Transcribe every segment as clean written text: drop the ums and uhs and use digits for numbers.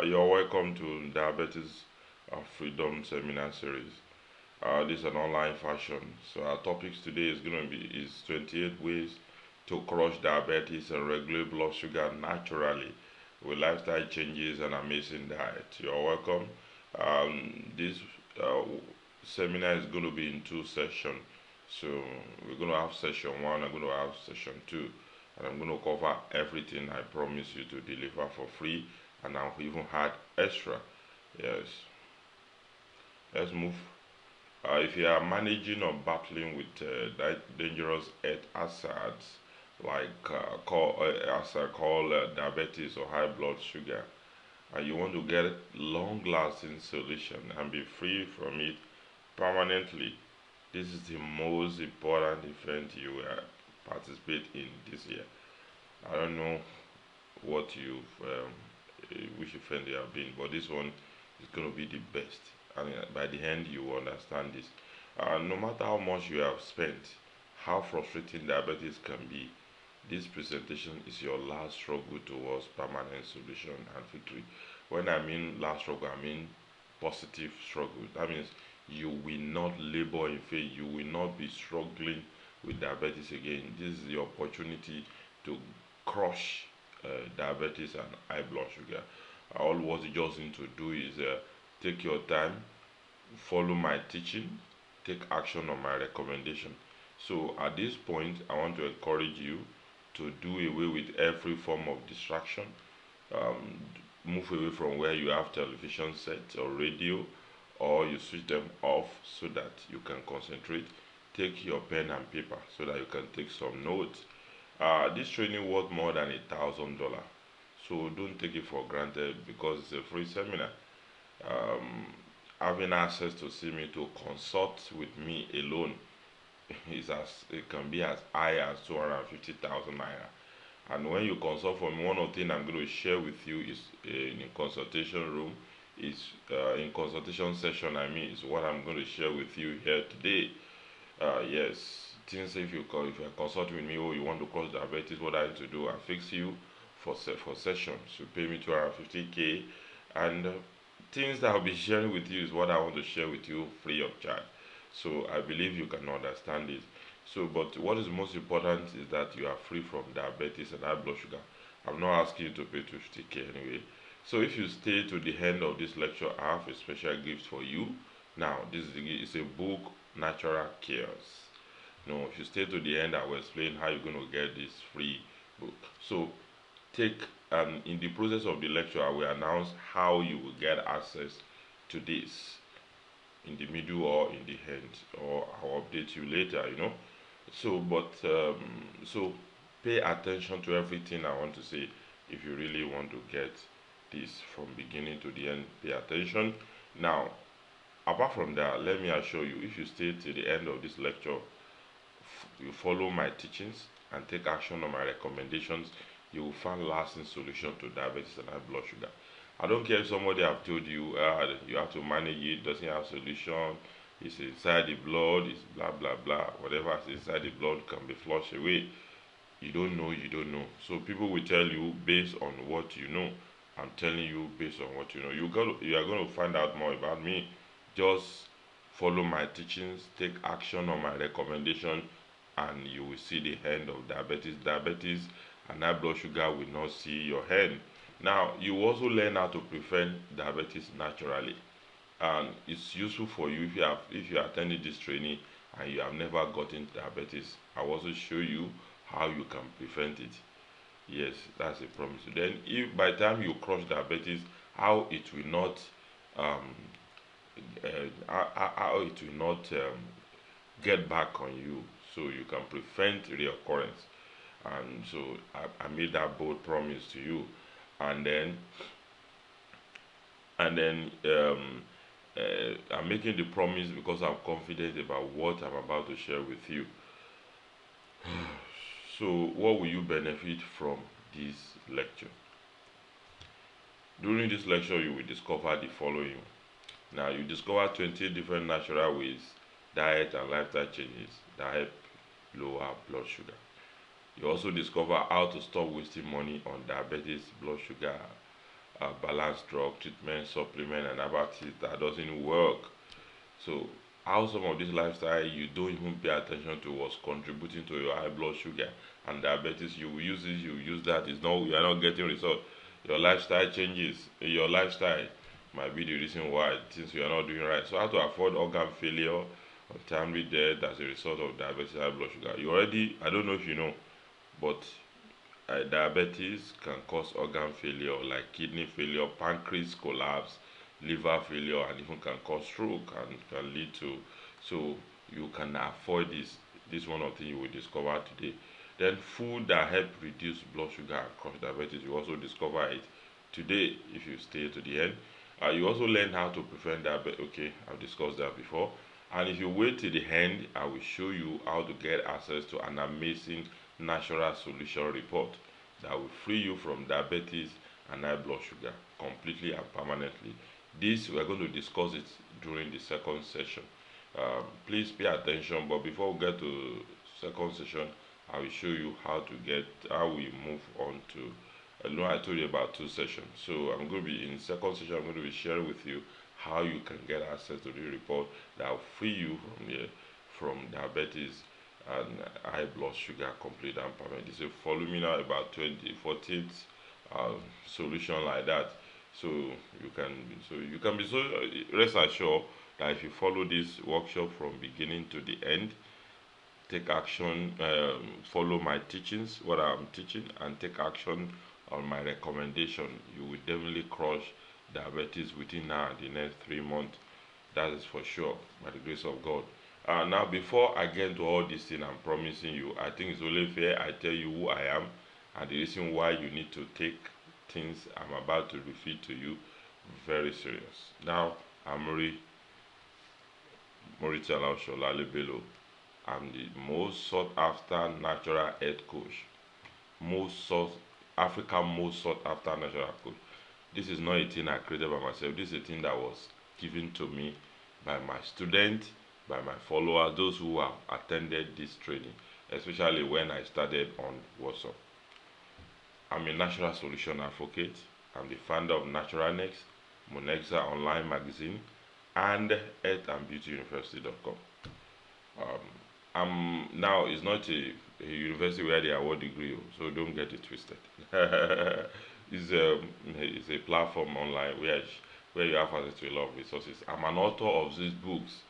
You're welcome to Diabetes Freedom Seminar Series. This is an online fashion. So our topics today is going to be 28 ways to crush diabetes and regulate blood sugar naturally with lifestyle changes and amazing diet. You're welcome. This uh, seminar is going to be in two sessions. So we're going to have session one. I'm going to have session two, and I'm going to cover everything I promise you to deliver for free, and I've even had extra. Yes, let's move. If you are managing or battling with dangerous health hazards like diabetes or high blood sugar, and you want to get long-lasting solution and be free from it permanently, this is the most important event you will participate in this year. I don't know what which event you have been, but this one is going to be the best. And by the end, you will understand this. No matter how much you have spent, how frustrating diabetes can be, this presentation is your last struggle towards permanent solution and victory. When I mean last struggle, I mean positive struggle. That means you will not labor in vain. You will not be struggling with diabetes again. This is the opportunity to crush diabetes and high blood sugar. All what you just need to do is take your time, follow my teaching, take action on my recommendation. So at this point, I want to encourage you to do away with every form of distraction. Um, Move away from where you have television set or radio, or you switch them off so that you can concentrate. Take your pen and paper so that you can take some notes. This training worth more than $1,000, so don't take it for granted because it's a free seminar. Um, Having access to see me, to consult with me alone, is as it can be as high as 250,000 naira. And when you consult for me, one of the things I'm going to share with you is in a consultation room, is in consultation session. I mean, is what I'm going to share with you here today. Yes, things if you're consulting with me, oh, you want to cause diabetes, what I need to do, I fix you for sessions. You pay me 250K, and things that I'll be sharing with you is what I want to share with you free of charge. So I believe you can understand this. So, but what is most important is that you are free from diabetes and high blood sugar. I'm not asking you to pay 250K anyway. So if you stay to the end of this lecture, I have a special gift for you. Now, this is a book, Natural Chaos. No, if you stay to the end, I will explain how you're going to get this free book. So take in the process of the lecture, I will announce how you will get access to this in the middle or in the end, or I'll update you later. So pay attention to everything I want to say. If you really want to get this from beginning to the end, pay attention. Now, apart from that, let me assure you, if you stay till the end of this lecture, you follow my teachings and take action on my recommendations, you will find lasting solution to diabetes and high blood sugar. I don't care if somebody have told you you have to manage it, doesn't have solution, it's inside the blood, it's blah blah blah, whatever is inside the blood can be flushed away. You don't know, you don't know. So people will tell you based on what you know. I'm telling you based on what you know. You are going to find out more about me. Just follow my teachings, take action on my recommendation, and you will see the end of diabetes. Diabetes and high blood sugar will not see your end. Now, you also learn how to prevent diabetes naturally, and it's useful for you if you attended this training and you have never gotten diabetes. I will also show you how you can prevent it. Yes, that's a promise. Then, if by the time you cross diabetes, how it will not um, how it will not get back on you, so you can prevent reoccurrence. And so I made that bold promise to you, and then I'm making the promise because I'm confident about what I'm about to share with you. So what will you benefit from this lecture? During this lecture, you will discover the following. Now, you discover 20 different natural ways, diet and lifestyle changes that help lower blood sugar. You also discover how to stop wasting money on diabetes, blood sugar, balanced drug treatment, supplement, and antibiotics that doesn't work. So how some of this lifestyle you don't even pay attention to was contributing to your high blood sugar and diabetes. You will use this, you will use that. It's not, you are not getting result. Your lifestyle changes. Your lifestyle might be the reason why things you are not doing right. So how to avoid organ failure, untimely death as a result of diabetes, high blood sugar. You already, I don't know if you know, but diabetes can cause organ failure like kidney failure, pancreas collapse, liver failure, and even can cause stroke and can lead to. So you can avoid this. This one of the things you will discover today. Then food that help reduce blood sugar and cause diabetes, you also discover it today if you stay to the end. You also learn how to prevent diabetes. Okay, I've discussed that before. And if you wait till the end, I will show you how to get access to an amazing natural solution report that will free you from diabetes and high blood sugar completely and permanently. This we are going to discuss it during the second session. Please pay attention. But before we get to second session, I will show you how we move on to. I know I told you about two sessions. So I'm going to be in second session. I'm going to be sharing with you how you can get access to the report that will free you from diabetes and high blood sugar complete and permanent. So follow me now about 14th solution like that. So you can be so rest assured that if you follow this workshop from beginning to the end, take action, follow my teachings, what I'm teaching, and take action on my recommendation, you will definitely crush diabetes within now the next 3 months. That is for sure, by the grace of God. Now, before I get into all these things I'm promising you, I think it's only fair I tell you who I am and the reason why you need to take things I'm about to reveal to you very serious. Now, I'm Murtala Sholale Bello. I'm the most sought after natural health coach, most sought Africa most sought after natural coach. This is not a thing I created by myself. This is a thing that was given to me by my students, by my followers, those who have attended this training, especially when I started on WhatsApp. I'm a natural solution advocate. I'm the founder of Naturalnex, Monexa online magazine, and healthandbeautyuniversity.com. Um, I'm now it's not a university where they award degree, so don't get it twisted. It's a platform online where you have access to a lot of resources. I'm an author of these books.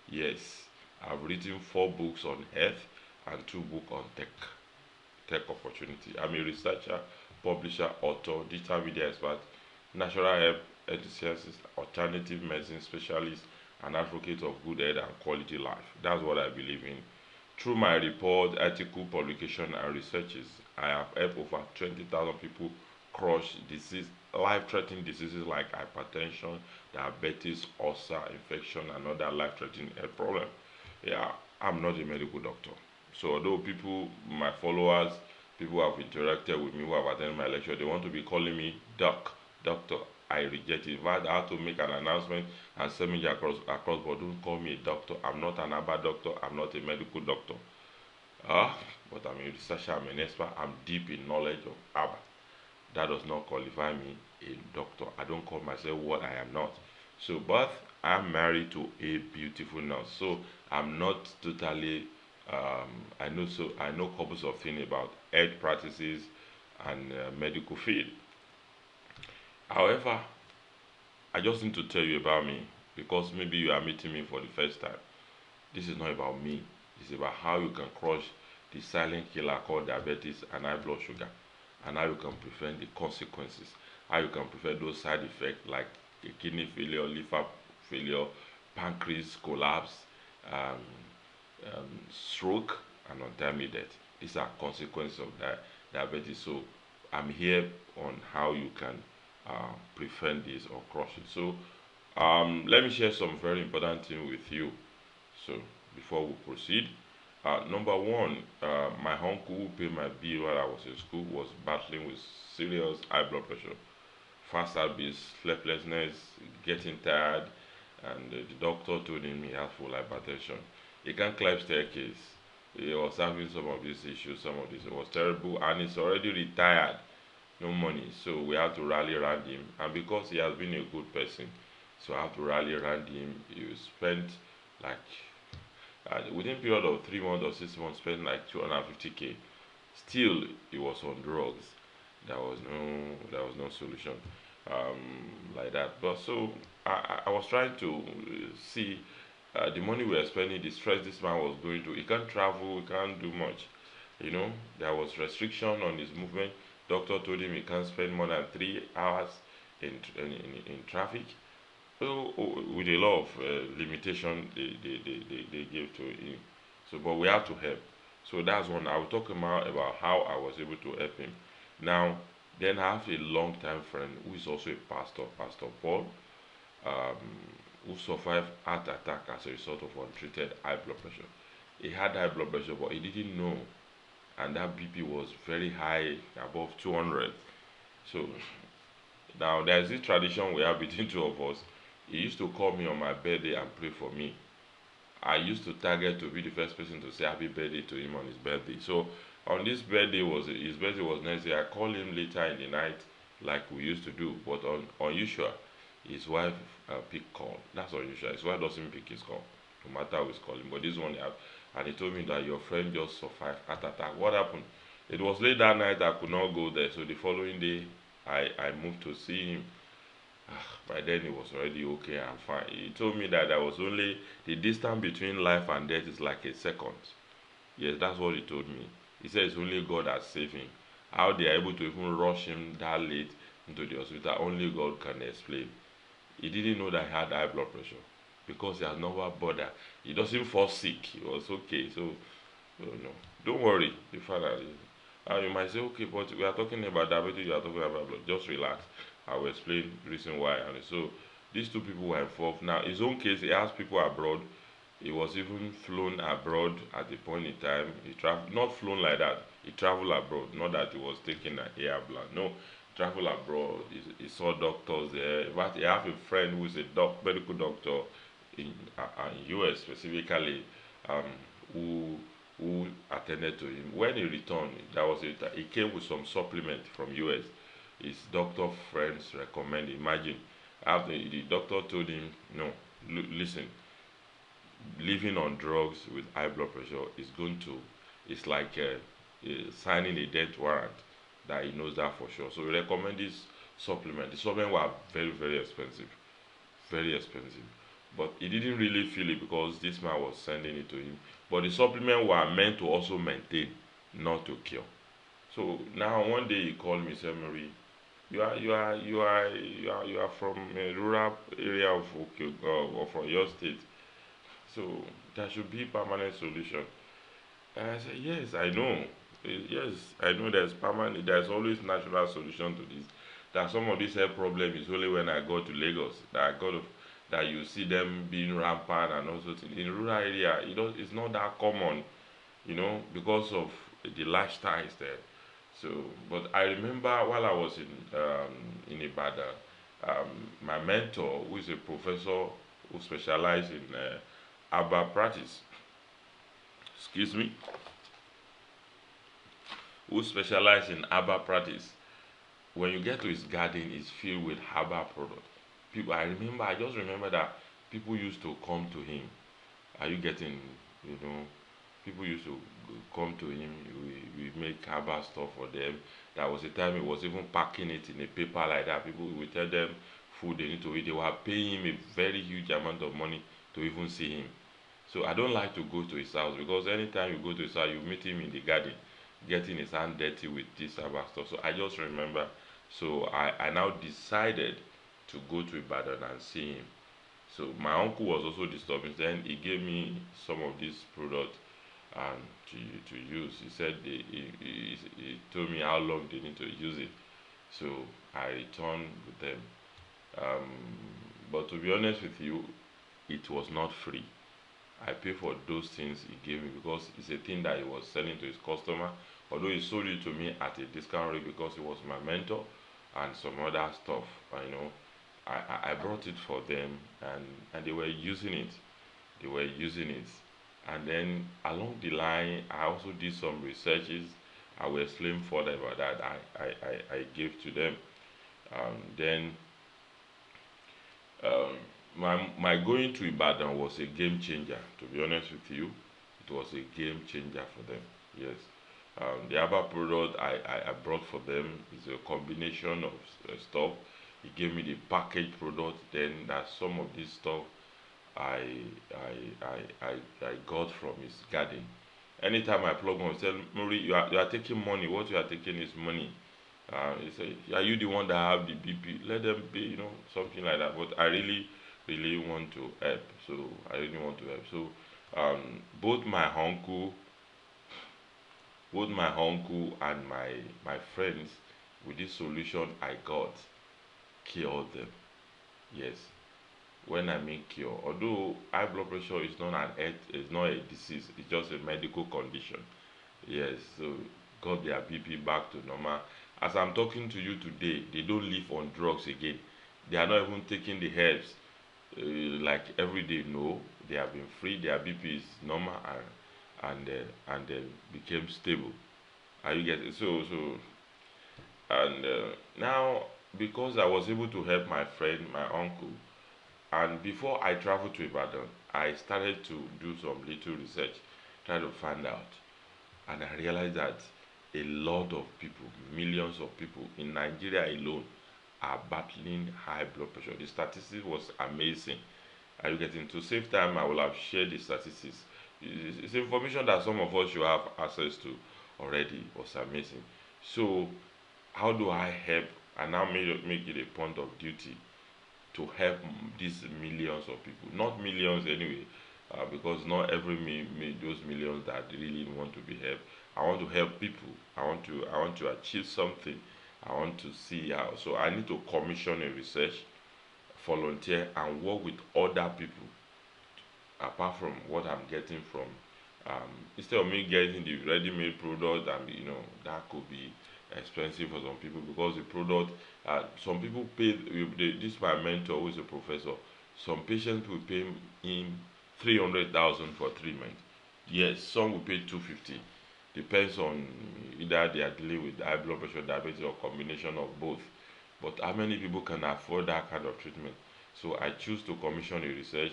Yes, I've written 4 books on health and 2 books on tech opportunity. I'm a researcher, publisher, author, digital media expert, natural health enthusiast, alternative medicine specialist, and advocate of good health and quality life. That's what I believe in. Through my report, article, publication, and researches, I have helped over 20,000 people crush life-threatening diseases like hypertension, diabetes, ulcer, infection, and other life-threatening health problems. Yeah, I'm not a medical doctor. So although my followers, people who have interacted with me, who have attended my lecture, they want to be calling me doctor. I reject it. In fact, I have to make an announcement and send me across, but don't call me a doctor. I'm not an ABBA doctor. I'm not a medical doctor. But I'm a researcher. I'm an expert. I'm deep in knowledge of ABBA. That does not qualify me a doctor. I don't call myself what I am not. So, but I'm married to a beautiful nurse. So I'm not totally. I know couples of things about health practices and medical field. However, I just need to tell you about me because maybe you are meeting me for the first time. This is not about me. It's about how you can crush the silent killer called diabetes and high blood sugar, and how you can prevent the consequences. How you can prevent those side effects like a kidney failure, liver failure, pancreas collapse, um, stroke, and untimely death. These are consequences of diabetes. So I'm here on how you can prevent this or crush it. So let me share some very important things with you. So before we proceed, number one, my uncle who paid my bill while I was in school was battling with serious high blood pressure, fast heartbeats, sleeplessness, getting tired, and the doctor told him he had full hypertension. He can't climb staircase. He was having some of these issues, some of this. It was terrible, and he's already retired. no money. So we have to rally around him, and because he has been a good person, so I have to rally around him. He spent like within a period of 3 months or 6 months, spent like 250K. Still, he was on drugs. There was no solution like that. But so I was trying to see the money we were spending, the stress this man was going through. He can't travel, he can't do much. You know, there was restriction on his movement. Doctor told him he can't spend more than 3 hours in traffic. So with a lot of limitation they gave to him. So, but we have to help. So that's one. I will talk about how I was able to help him. Now, then I have a long-time friend who is also a pastor, Pastor Paul, um, who survived heart attack as a result of untreated high blood pressure. He had high blood pressure, but he didn't know, and that BP was very high, above 200. So now there's this tradition we have between two of us. He used to call me on my birthday and pray for me. I used to target to be the first person to say happy birthday to him on his birthday. So on this birthday was his birthday was next day. I called him later in the night like we used to do, but unusual. His wife picked call. That's unusual. His wife doesn't pick his call, no matter who's calling. But this one, and he told me that your friend just survived heart attack. What happened? It was late that night. I could not go there. So the following day, I moved to see him. By then he was already okay and fine. He told me that there was only the distance between life and death is like a second. Yes, that's what he told me. He said it's only God that saved him. How they are able to even rush him that late into the hospital, only God can explain. He didn't know that he had high blood pressure because he has never bothered. He doesn't fall sick. He was okay. So, no, don't worry. The father, you might say, okay, but we are talking about diabetes. You are talking about blood. Just relax. I will explain the reason why. And so these two people were involved. Now, his own case, he has people abroad. He was even flown abroad at the point in time. He traveled, not flown like that. He traveled abroad. Not that he was taking an air blood. No, travel abroad. He saw doctors there. In fact, he have a friend who is a medical doctor in US specifically, um, who attended to him. When he returned, that was it. He came with some supplement from US. His doctor friends recommended. Imagine, after the doctor told him, no, listen, living on drugs with high blood pressure is going to, it's like signing a death warrant. That he knows that for sure. So we recommend this supplement. The supplement were very, very expensive, very expensive. But he didn't really feel it because this man was sending it to him. But the supplement were meant to also maintain, not to cure. So now one day he called me, said, Marie, you are from a rural area of from your state. So there should be permanent solution. And I said, yes, I know. Yes, I know there's permanent. There's always natural solution to this. That some of this health problem is only when I go to Lagos that I got to, that you see them being rampant and also in rural area. It's not that common, because of the lifestyles there. So, but I remember while I was in Ibadan, my mentor, who is a professor who specialized in herbal practice, excuse me, who specialized in herbal practice. When you get to his garden, it's filled with herbal products. People, I just remember that people used to come to him. Are you getting, you know, people used to come to him. We make herbal stuff for them. There was a time he was even packing it in a paper like that. People would tell them food they need to eat. They were paying him a very huge amount of money to even see him. So I don't like to go to his house because anytime you go to his house, you meet him in the garden, getting his hand dirty with this herbal stuff. So I just remember. So I now decided to go to Ibadan and see him. So my uncle was also disturbing. Then he gave me some of this product and to use. He said he told me how long they need to use it. So I returned with them. Um, but to be honest with you, it was not free. I pay for those things he gave me because it's a thing that he was selling to his customer. Although he sold it to me at a discount rate because he was my mentor and some other stuff. I brought it for them and they were using it. They were using it. And then along the line, I also did some researches I will explain further about that. I gave to them. Then um, my going to Ibadan was a game changer. To be honest with you, it was a game changer for them. Yes. The other product I brought for them is a combination of stuff. He gave me the packaged product. Then that some of this stuff I I got from his garden. Anytime I plug on, tell Muri, you are taking money. What you are taking is money. He said, are you the one that have the BP? Let them be, something like that. But I really want to help. So I really want to help. So both my uncle and my friends, with this solution I got, cured them. Yes, when I mean cure, although high blood pressure is not is not a disease, it's just a medical condition. Yes, so got their BP back to normal. As I'm talking to you today, they don't live on drugs again. They are not even taking the herbs like every day. No, they have been free. Their BP is normal and became stable. Are you getting and now because I was able to help my friend, my uncle, and before I traveled to Ibadan, I started to do some little research, try to find out. And I realized that a lot of people, millions of people in Nigeria alone, are battling high blood pressure. The statistics was amazing. Are you getting? To save time, I will have shared the statistics. It's information that some of us should have access to already. It was amazing. So, how do I help? I now make it a point of duty to help these millions of people. Not millions anyway, because not every those millions that really want to be helped. I want to help people. I want to achieve something. I want to see how. So I need to commission a research, volunteer, and work with other people apart from what I'm getting from. Instead of me getting the ready-made product, and that could be expensive for some people because the product. Some people pay. This my mentor, who is a professor. Some patients will pay him 300,000 for treatment. Yes, some will pay 250. Depends on either they are dealing with high blood pressure, diabetes, or combination of both. But how many people can afford that kind of treatment? So I choose to commission a research,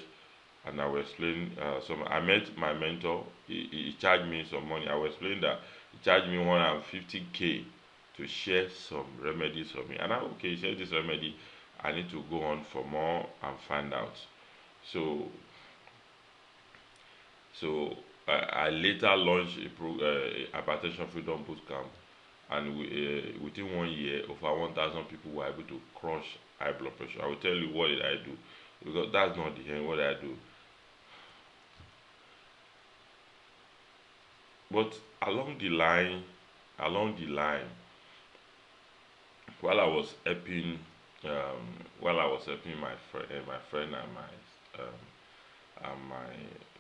and I will explain some. I met my mentor. He charged me some money. I will explain that he charged me 150K to share some remedies for me. And okay, share this remedy. I need to go on for more and find out. So so I later launched hypertension freedom bootcamp, and within 1 year, over 1,000 people were able to crush high blood pressure. I will tell you what did I do, because that's not the end. What did I do? But along the line, while I was helping, my friend and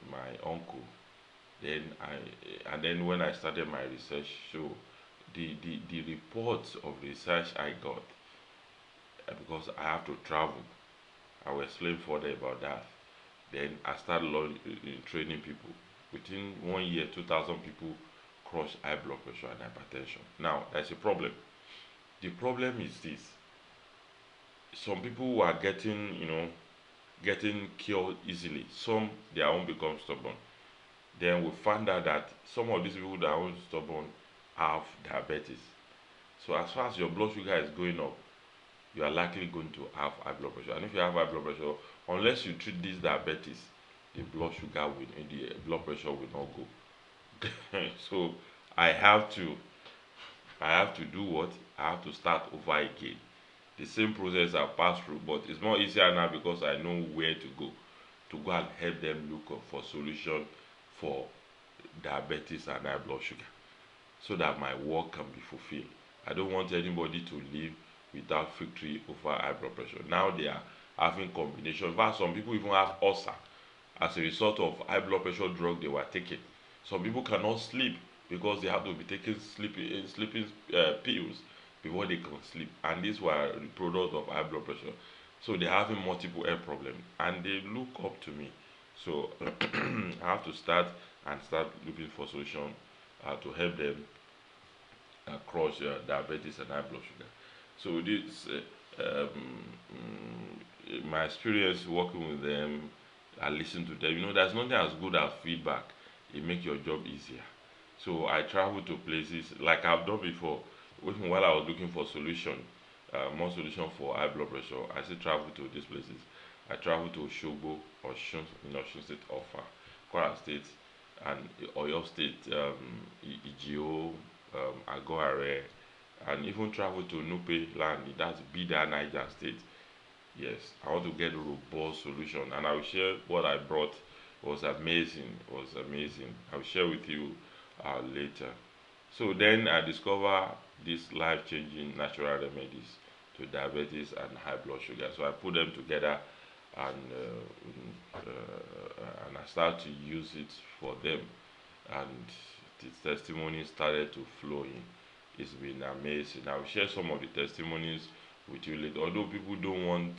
my uncle, then when I started my research, so the reports of research I got, because I have to travel, I will explain further about that. Then I started training people. Within 1 year, 2,000 people cross high blood pressure and hypertension. Now, there's a problem. The problem is this: some people who are getting cured easily. Some their own become stubborn. Then we find out that some of these people that are stubborn have diabetes. So as far as your blood sugar is going up, you are likely going to have high blood pressure. And if you have high blood pressure, unless you treat this diabetes, the blood pressure will not go. So I have to I have to do what? I have to start over again. The same process I passed through, but it's more easier now because I know where to go and help them look for solution for diabetes and high blood sugar, so that my work can be fulfilled. I don't want anybody to live without victory over high blood pressure. Now they are having combination. In fact, some people even have ulcer as a result of high blood pressure drug they were taking. Some people cannot sleep because they have to be taking sleeping pills before they can sleep, and these were the product of high blood pressure. So they're having multiple health problems, and they look up to me. So I have to start looking for solution to help them crush diabetes and high blood sugar. So this my experience working with them, I listen to them. There's nothing as good as feedback. It makes your job easier. So I travel to places like I've done before. Even while I was looking for solution, more solution for high blood pressure, I still travel to these places. I travel to Oshobo, Osun, in Osun State, Ofa, Kwara State, and Oyo State, Ijio, Agoare, and even travel to Nupe land. That's Bida, Niger State. Yes, I want to get a robust solution, and I will share what I brought. Was amazing. Was amazing. I'll share with you later. So then I discover these life-changing natural remedies to diabetes and high blood sugar. So I put them together, and I start to use it for them, and the testimony started to flow in. It's been amazing. I'll share some of the testimonies with you later. Although people don't want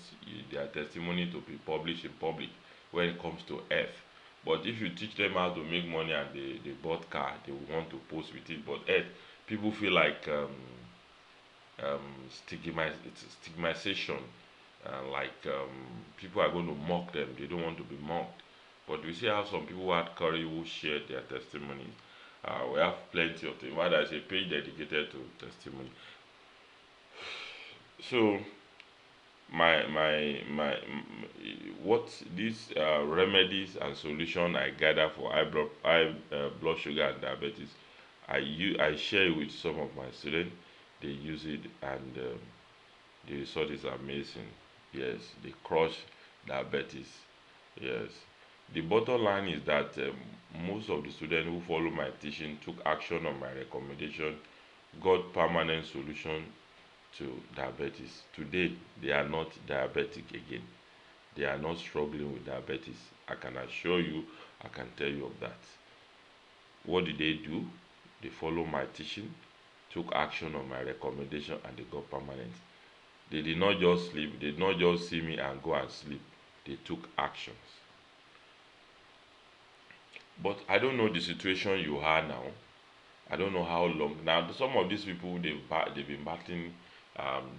their testimony to be published in public when it comes to health. But if you teach them how to make money and they bought car, they will want to post with it. But health, people feel like it's stigmatization. Like people are going to mock them. They don't want to be mocked. But we see how some people had courage who shared their testimonies. We have plenty of things. Why there's a page dedicated to testimony. So what these remedies and solution I gather for blood sugar and diabetes, I share it with some of my students. They use it, and the result is amazing. Yes, they crush diabetes. Yes. The bottom line is that most of the students who follow my teaching took action on my recommendation, got permanent solution to diabetes. Today, they are not diabetic again. They are not struggling with diabetes. I can assure you, I can tell you of that. What did they do? They follow my teaching, took action on my recommendation, and they got permanent. They did not just sleep, they did not just see me and go and sleep. They took actions. But I don't know the situation you are now. I don't know how long. Now, some of these people, they've been battling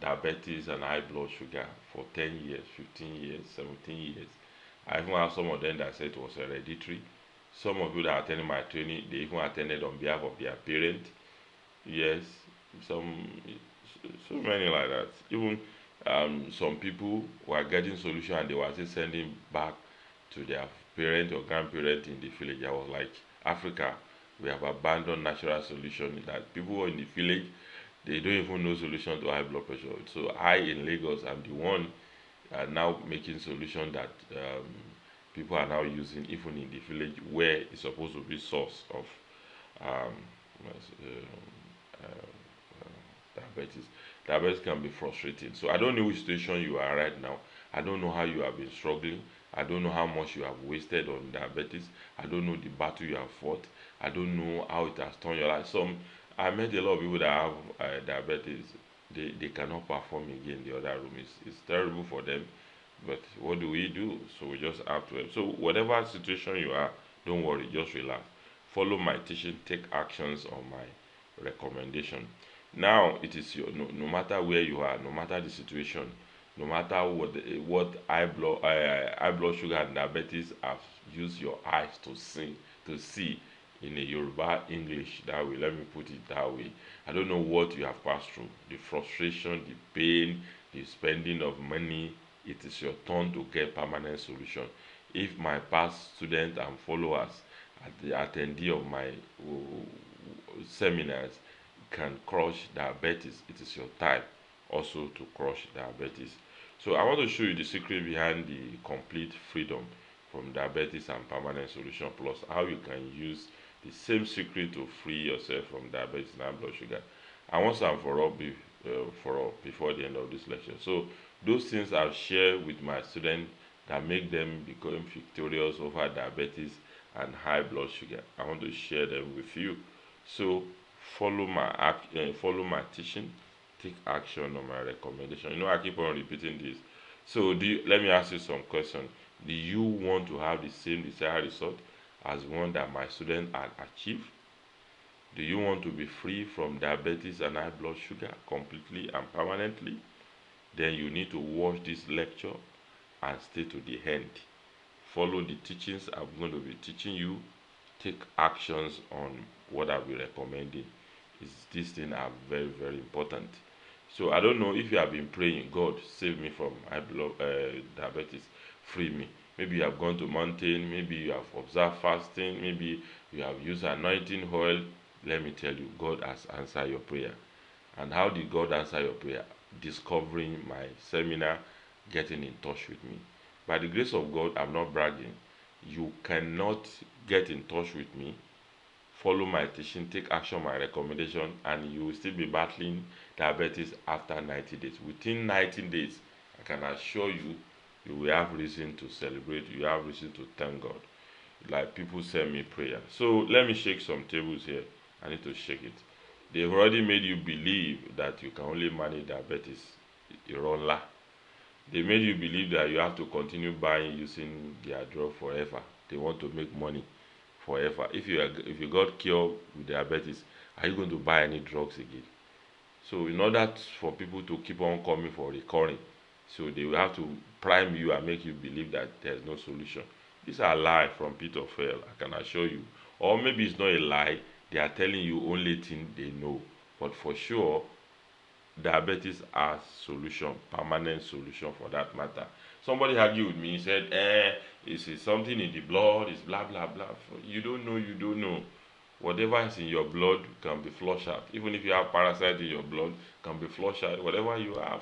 diabetes and high blood sugar for 10 years, 15 years, 17 years. I even have some of them that said it was hereditary. Some of you that attended my training, they even attended on behalf of their parent. Yes, some, so many like that. Even some people were getting solution and they were still sending back to their parent or grandparent in the village. I was like, Africa, we have abandoned natural solution that people in the village, they don't even know solution to high blood pressure. So I in Lagos, I'm the one now making solution that people are now using even in the village where it's supposed to be source of um, diabetes. Diabetes can be frustrating. So I don't know which situation you are right now. I don't know how you have been struggling. I don't know how much you have wasted on diabetes. I don't know the battle you have fought. I don't know how it has turned your life. I met a lot of people that have diabetes. They cannot perform again in the other room. It's terrible for them. But what do we do? So we just have to help. So whatever situation you are, don't worry, just relax. Follow my teaching, take actions on my recommendation. Now it is your no matter where you are, no matter the situation, no matter what high blood sugar and diabetes have used your eyes to see in a Yoruba English that way. Let me put it that way. I don't know what you have passed through, the frustration, the pain, the spending of money. It is your turn to get permanent solution. If my past students and followers at the attendee of my seminars can crush diabetes, it is your time also to crush diabetes. So I want to show you the secret behind the complete freedom from diabetes and permanent solution, plus how you can use the same secret to free yourself from diabetes and high blood sugar. And once and for all before the end of this lecture. So those things I've shared with my students that make them become victorious over diabetes and high blood sugar, I want to share them with you. So follow my teaching, take action on my recommendation. I keep on repeating this. So let me ask you some questions. Do you want to have the same desired result as one that my student had achieved? Do you want to be free from diabetes and high blood sugar completely and permanently? Then you need to watch this lecture and stay to the end. Follow the teachings I'm going to be teaching you. Take actions on what I'll be recommending. These things are very, very important. So I don't know if you have been praying, God save me from high blood diabetes, free me. Maybe you have gone to mountain, maybe you have observed fasting, maybe you have used anointing oil. Let me tell you, God has answered your prayer. And how did God answer your prayer? Discovering my seminar, getting in touch with me. By the grace of God, I'm not bragging. You cannot get in touch with me, follow my teaching, take action, my recommendation, and you will still be battling diabetes after 90 days. Within 90 days, I can assure you, you will have reason to celebrate, you have reason to thank God. Like people send me prayer. So let me shake some tables here. I need to shake it. They've already made you believe that you can only manage diabetes. Ironla. They made you believe that you have to continue buying using their drug forever. They want to make money forever. If you got cured with diabetes, are you going to buy any drugs again? So in order for people to keep on coming for recurring, so they will have to prime you and make you believe that there's no solution. These are lies from pit of hell, I can assure you. Or maybe it's not a lie, they are telling you only thing they know. But for sure, diabetes has solution, permanent solution for that matter. Somebody argued with me, said, it's something in the blood, it's blah blah blah. You don't know, you don't know. Whatever is in your blood can be flushed out. Even if you have parasite in your blood, can be flushed out. Whatever you have.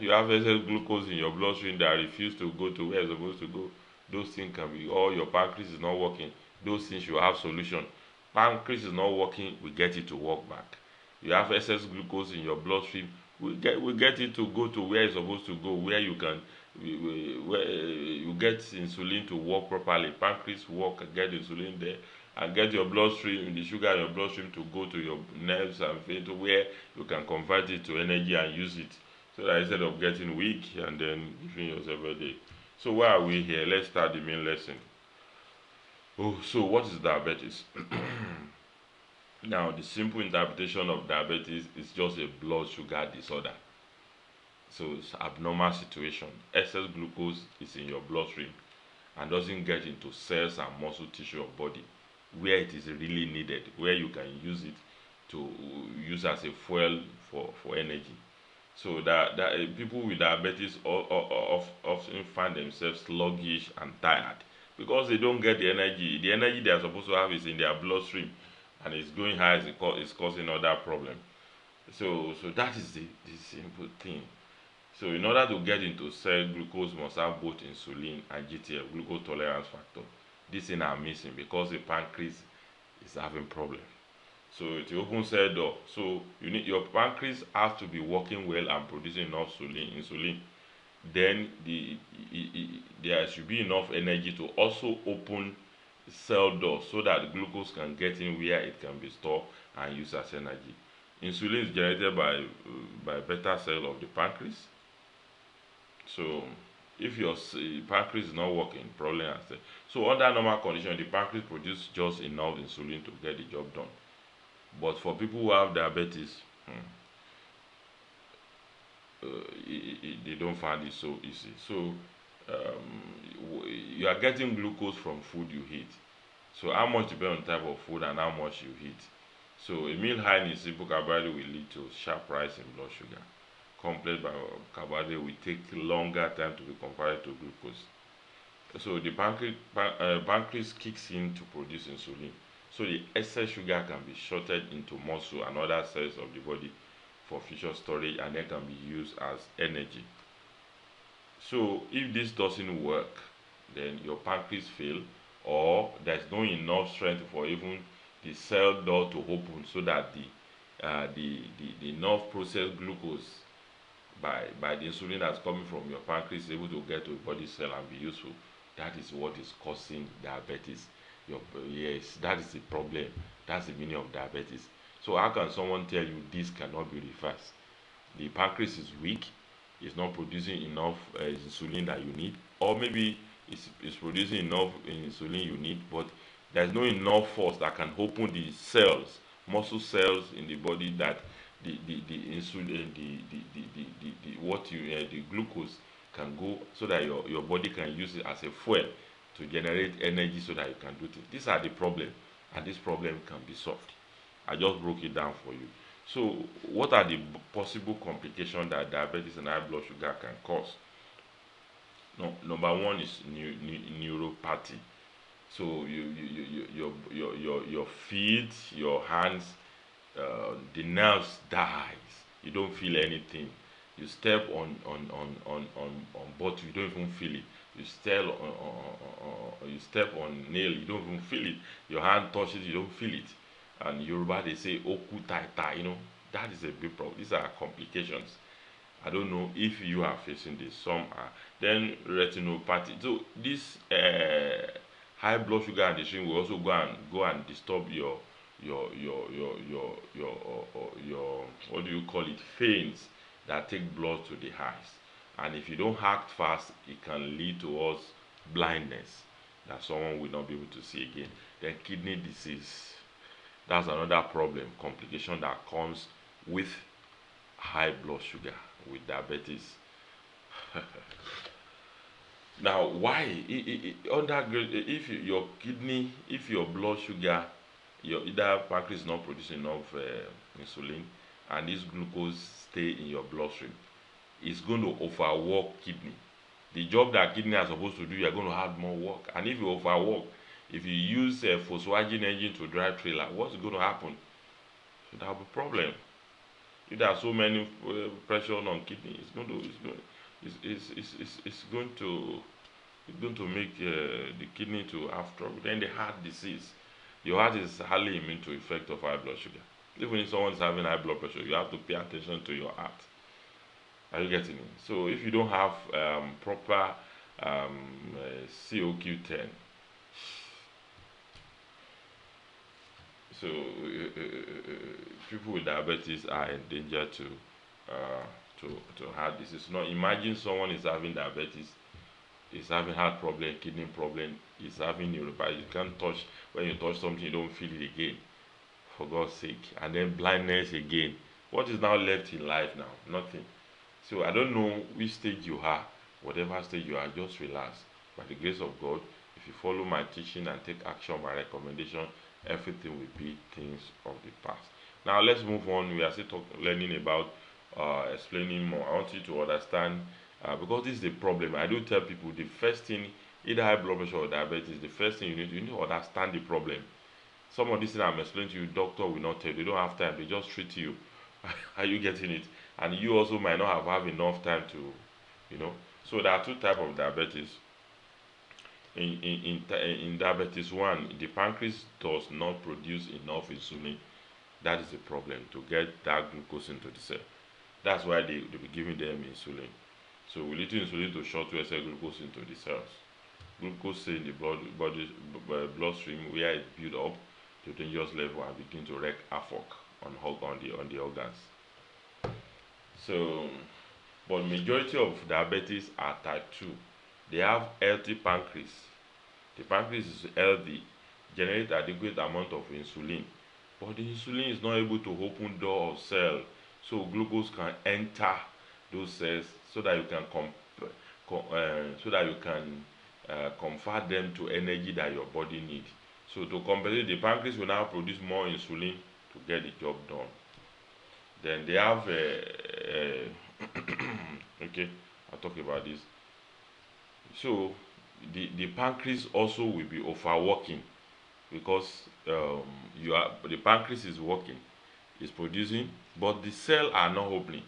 You have excess glucose in your bloodstream that refuse to go to where it's supposed to go. Those things can be, or your pancreas is not working. Those things you have solution. Pancreas is not working, we get it to work back. You have excess glucose in your bloodstream, we get it to go to where it's supposed to go, where you can, where you get insulin to work properly. Pancreas work, get insulin there, and get your bloodstream, the sugar in your bloodstream to go to your nerves and vein to where you can convert it to energy and use it. So that instead of getting weak and then giving yourself a day. So why are we here? Let's start the main lesson. Oh, so what is diabetes? Now, the simple interpretation of diabetes is just a blood sugar disorder. So it's abnormal situation. Excess glucose is in your bloodstream and doesn't get into cells and muscle tissue of body where it is really needed, where you can use it to use as a fuel for energy. So that people with diabetes often find themselves sluggish and tired because they don't get the energy. The energy they are supposed to have is in their bloodstream, and it's going high. It's causing other problem. So that is the simple thing. So in order to get into cell, glucose must have both insulin and GTF, glucose tolerance factor. These things are missing because the pancreas is having problem. So it opens cell door. So you need your pancreas has to be working well and producing enough insulin. Then there should be enough energy to also open cell door so that glucose can get in where it can be stored and used as energy. Insulin is generated by beta cell of the pancreas. So if your pancreas is not working, problem has set. So under normal condition, the pancreas produces just enough insulin to get the job done. But for people who have diabetes, they don't find it so easy. So you are getting glucose from food you eat. So how much depends on the type of food and how much you eat. So a meal high in simple carbohydrate will lead to sharp rise in blood sugar. Complex carbohydrate will take longer time to be converted to glucose. So the pancreas kicks in to produce insulin. So the excess sugar can be shorted into muscle and other cells of the body for future storage and then can be used as energy. So if this doesn't work, then your pancreas fail or there's no enough strength for even the cell door to open so that the enough processed glucose by the insulin that's coming from your pancreas is able to get to a body cell and be useful. That is what is causing diabetes. Yes, that is the problem. That's the meaning of diabetes. So how can someone tell you this cannot be reversed? The pancreas is weak, it's not producing enough insulin that you need, or maybe it's producing enough insulin you need, but there's no enough force that can open the cells muscle cells in the body that the insulin, what you the glucose can go, so that your body can use it as a fuel to generate energy so that you can do things. These are the problem, and this problem can be solved. I just broke it down for you. So what are the possible complications that diabetes and high blood sugar can cause? No, number one is neuropathy. So your feet, your hands, the nerves dies. You don't feel anything. You step on bottle, you don't even feel it. You step you step on nail, you don't even feel it. Your hand touches, you don't feel it. And Yoruba they say oku tai tai. That is a big problem. These are complications. I don't know if you are facing this. Some are. Then retinopathy. So this high blood sugar and the string will also go and disturb your what do you call it, veins that take blood to the eyes. And if you don't act fast, it can lead towards blindness, that someone will not be able to see again. Then kidney disease. That's another problem, complication that comes with high blood sugar, with diabetes. Now, why? If your kidney, if your blood sugar, your either pancreas is not producing enough insulin, and this glucose stay in your bloodstream, it's going to overwork kidney. The job that kidney are supposed to do, you're going to have more work. And if you overwork, if you use a Volkswagen engine to drive trailer, what's going to happen? So that will be a problem. If there are so many pressure on kidney, it's going to make the kidney to have trouble. Then the heart disease. Your heart is highly immune to effect of high blood sugar. Even if someone is having high blood pressure, you have to pay attention to your heart. Are you getting it? So if you don't have proper COQ10, so people with diabetes are in danger to heart disease. Now imagine someone is having diabetes, is having heart problem, kidney problem, is having neuropathy. You can't touch, when you touch something you don't feel it again, for God's sake. And then blindness again. What is now left in life now? Nothing. So I don't know which stage you are, whatever stage you are, just relax. By the grace of God, if you follow my teaching and take action, my recommendation, everything will be things of the past. Now let's move on. We are still learning about explaining more. I want you to understand, because this is the problem. I do tell people the first thing, either high blood pressure or diabetes, the first thing you need to understand the problem. Some of these things I'm explaining to you, doctor will not tell you. They don't have time. They just treat you. Are you getting it? And you also might not have enough time to. So there are two types of diabetes. In diabetes 1, the pancreas does not produce enough insulin. That is the problem, to get that glucose into the cell. That's why they be giving them insulin. So with little insulin to short to excess glucose into the cells. Glucose stay in the bloodstream, where it build up to dangerous level and begin to wreak havoc on the organs. So, but majority of diabetes are type 2. They have healthy pancreas. The pancreas is healthy, generate adequate amount of insulin, but the insulin is not able to open door of cell, so glucose can enter those cells, so that you can convert them to energy that your body needs. So to compensate, the pancreas will now produce more insulin to get the job done. Then they have okay, I'll talk about this. So the pancreas also will be overworking, because the pancreas is working, is producing, but the cells are not opening.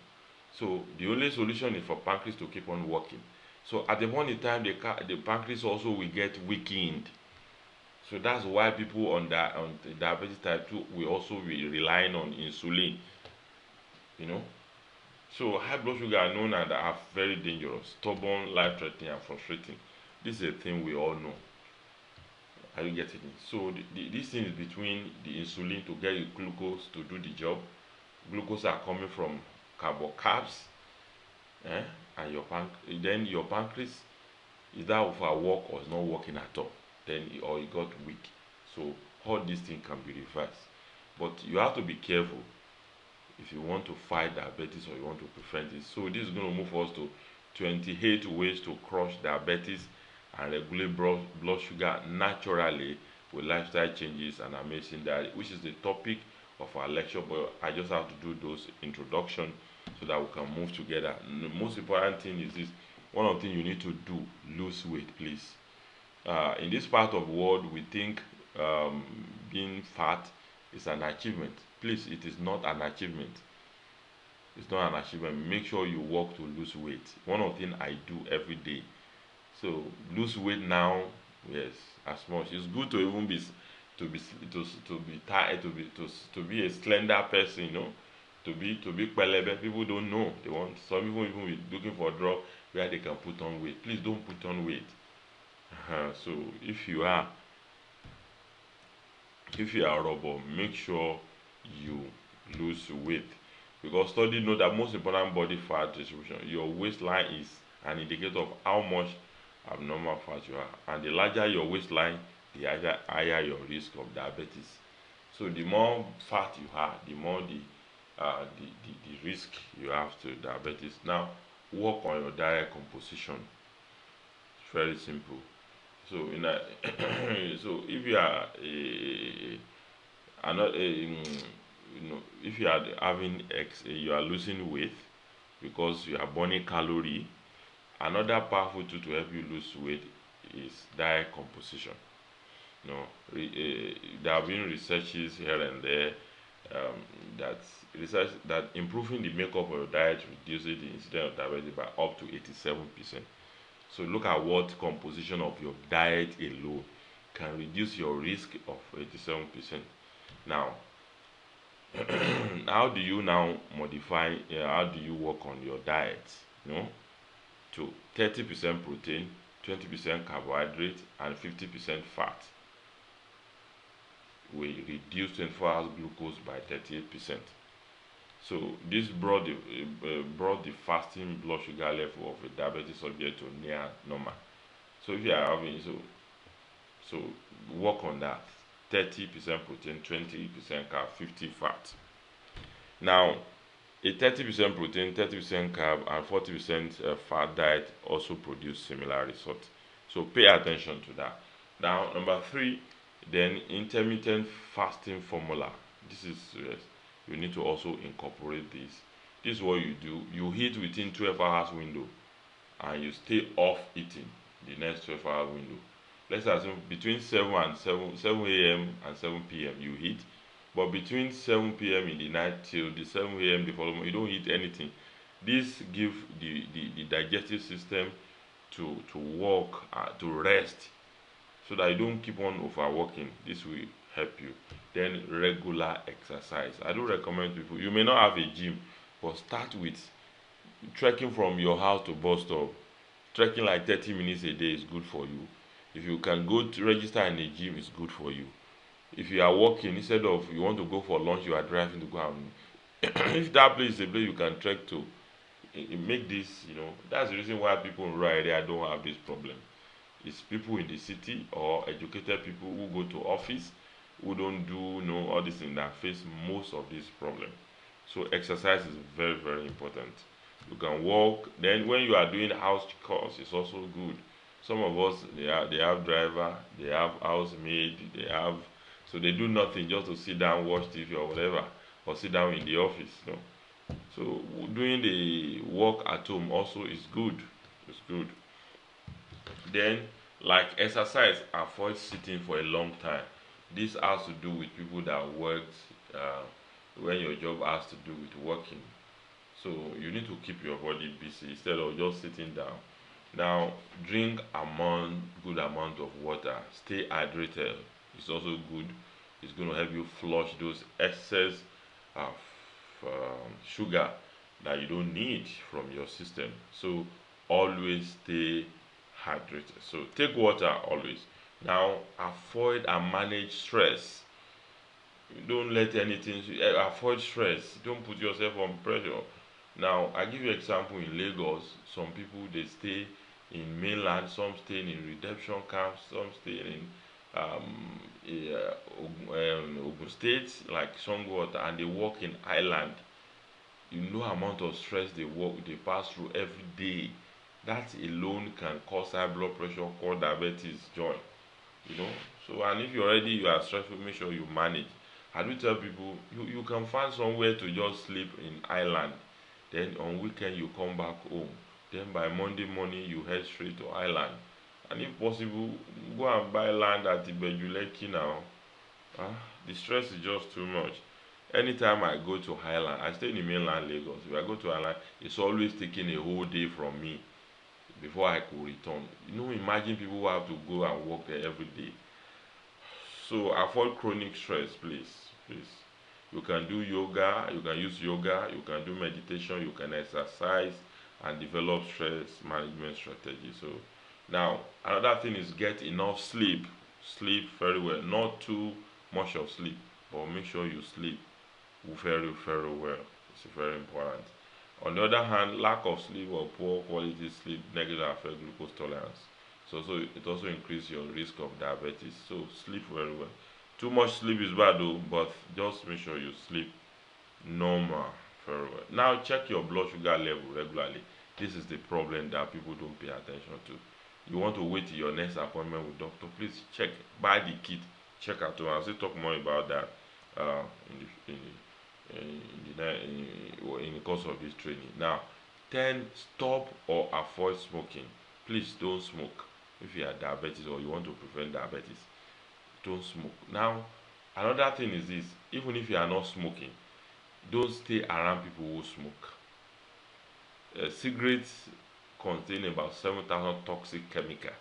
So the only solution is for pancreas to keep on working. So at the point in time, the pancreas also will get weakened. So that's why people on diabetes type 2 will also be relying on insulin. So high blood sugar are known and are very dangerous, stubborn, life-threatening, and frustrating. This is a thing we all know. Are you getting it? So this thing is between the insulin to get your glucose to do the job. Glucose are coming from carbs, and then your pancreas is that overwork or is not working at all. Then or it got weak. So all these things can be reversed. But you have to be careful if you want to fight diabetes or you want to prevent it. So this is going to move us to 28 ways to crush diabetes and regulate blood sugar naturally with lifestyle changes and amazing diet, which is the topic of our lecture. But I just have to do those introduction so that we can move together. And the most important thing is this: one of the things you need to do, lose weight, please. In this part of the world, we think being fat is an achievement. Please, it is not an achievement. It's not an achievement. Make sure you work to lose weight. One of the things I do every day. So lose weight now, yes, as much. It's good to even be to be tired, to be a slender person, to be pelebe. People don't know. They want some people even be looking for a drug where they can put on weight. Please don't put on weight. So if you are robot, make sure you lose weight, because studies know that most important body fat distribution, your waistline is an indicator of how much abnormal fat you are, and the larger your waistline, the higher your risk of diabetes. So the more fat you are, the more the risk you have to diabetes. Now, work on your diet composition. It's very simple. So in a so if you are another if you are having you are losing weight because you are burning calorie, another powerful tool to help you lose weight is diet composition. There have been researches here and there, um, that research that improving the makeup of your diet reduces the incidence of diabetes by up to 87%. So look at what composition of your diet alone can reduce your risk of 87%. Now, how do you now modify? How do you work on your diet? You know, to 30% protein, 20% carbohydrate, and 50% fat will reduce 24 hours glucose by 38%. So this brought the fasting blood sugar level of a diabetic subject to near normal. So if you are having so work on that. 30% protein, 20% carb, 50 fat. Now, a 30% protein, 30% carb, and 40% fat diet also produce similar results. So pay attention to that. Now, number three, then intermittent fasting formula. This is you need to also incorporate this. This is what you do. You eat within 12 hours window, and you stay off eating the next 12-hour window. Let's assume between 7 a.m. and 7 p.m. you eat, but between 7 p.m. in the night till the 7 a.m. the following, you don't eat anything. This gives the digestive system to work, to rest, so that you don't keep on overworking. This will help you. Then regular exercise. I do recommend people, you may not have a gym, but start with trekking from your house to bus stop. Trekking like 30 minutes a day is good for you. If you can go to register in a gym, it's good for you. If you are working, instead of you want to go for lunch, you are driving to go and if that place is a place you can trek to, make this, that's the reason why people in rural area don't have this problem. It's people in the city or educated people who go to office, who don't do all these things, that face most of this problem. So exercise is very, very important. You can walk. Then when you are doing house chores, it's also good. Some of us, they have driver, they have housemaid, they have, so they do nothing just to sit down, watch TV or whatever, or sit down in the office. So doing the work at home also is good. It's good. Then, like exercise, avoid sitting for a long time. This has to do with people that worked, uh, when your job has to do with working. So you need to keep your body busy instead of just sitting down. Now, drink good amount of water. Stay hydrated. It's also good. It's going to help you flush those excess of sugar that you don't need from your system. So always stay hydrated. So take water always. Now, avoid and manage stress. Don't let anything avoid stress. Don't put yourself on pressure. Now, I give you example in Lagos. Some people they stay in mainland, some stay in redemption camps, some stay in Ogun State, like Songwater, and they work in Island, you know amount of stress they pass through every day. That alone can cause high blood pressure, cause diabetes, join. You know. So and if you are stressful, make sure you manage. I do tell people you can find somewhere to just sleep in Island. Then on weekend you come back home. Then by Monday morning you head straight to Island. And if possible, go and buy land at Ibejuleki now. Ah, the stress is just too much. Anytime I go to Highland, I stay in the mainland Lagos. If I go to Highland, it's always taking a whole day from me before I could return. You know, imagine people who have to go and work there every day. So avoid chronic stress, please. Please. You can do yoga, you can use yoga, you can do meditation, you can exercise and develop stress management strategy. So now another thing is get enough sleep. Sleep very well. Not too much of sleep, but make sure you sleep very, very well. It's very important. On the other hand, lack of sleep or poor quality sleep negatively affect glucose tolerance. So it also increases your risk of diabetes. So sleep very well. Too much sleep is bad though, but just make sure you sleep normal very well. Now check your blood sugar level regularly. This is the problem that people don't pay attention to. You want to wait till your next appointment with doctor, please check, buy the kit, check at home. I'll still talk more about that uh, in the in in the course of this training. Now, 10, stop or avoid smoking. Please don't smoke. If you are diabetes or you want to prevent diabetes, don't smoke. Now, another thing is this: even if you are not smoking, don't stay around people who smoke. Cigarettes contain about 7,000 toxic chemicals.